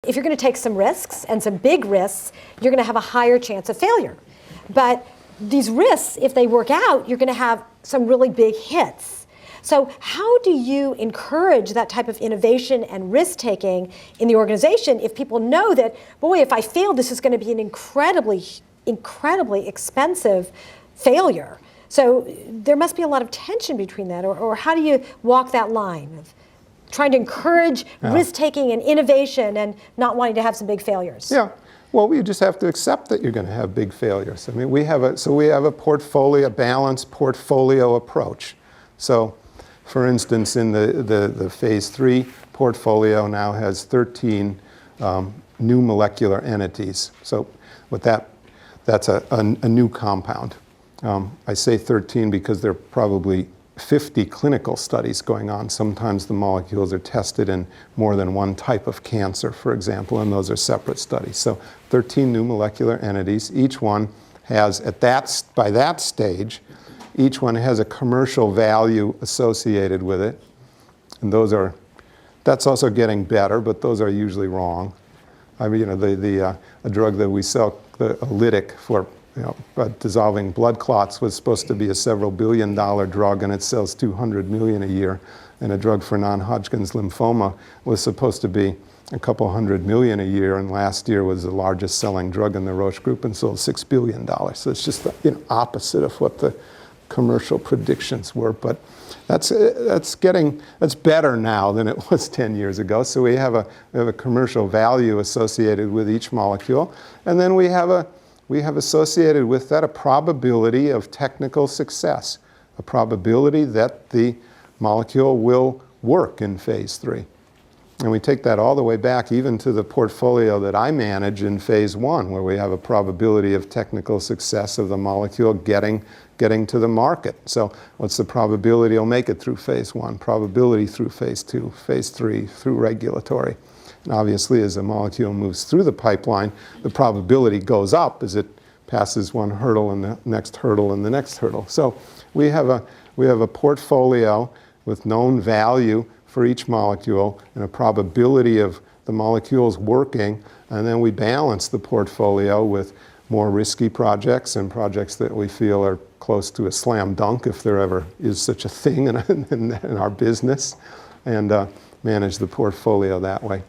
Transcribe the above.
If you're going to take some risks, and some big risks, you're going to have a higher chance of failure. But these risks, if they work out, you're going to have some really big hits. So how do you encourage that type of innovation and risk-taking in the organization if people know that, boy, if I fail, this is going to be an incredibly expensive failure? So there must be a lot of tension between that, or how do you walk that line of trying to encourage risk-taking and innovation and not wanting to have some big failures? Yeah. Well, we just have to accept that you're going to have big failures. I mean, we have a portfolio, a balanced portfolio approach. So, for instance, in the phase 3 portfolio now has 13 new molecular entities. So, with that's a new compound. I say 13 because there are probably 50 clinical studies going on. Sometimes the molecules are tested in more than one type of cancer, for example, and those are separate studies. So 13 new molecular entities. Each one has, by that stage, each one has a commercial value associated with it. And that's also getting better, but those are usually wrong. I mean, a drug that we sell, the lytic for dissolving blood clots, was supposed to be a several billion-dollar drug, and it sells $200 million a year. And a drug for non-Hodgkin's lymphoma was supposed to be a couple $100 million a year, and last year was the largest selling drug in the Roche group and sold $6 billion. So it's just the opposite of what the commercial predictions were. But that's better now than it was 10 years ago. So we have a commercial value associated with each molecule, and then we have associated with that a probability of technical success, a probability that the molecule will work in phase 3. And we take that all the way back even to the portfolio that I manage in phase 1, where we have a probability of technical success of the molecule getting to the market. So what's the probability it'll make it through phase 1, probability through phase 2, phase 3, through regulatory. And obviously, as a molecule moves through the pipeline, the probability goes up as it passes one hurdle and the next hurdle and the next hurdle. So we have a portfolio with known value for each molecule and a probability of the molecules working, and then we balance the portfolio with more risky projects and projects that we feel are close to a slam dunk, if there ever is such a thing in our business, and manage the portfolio that way.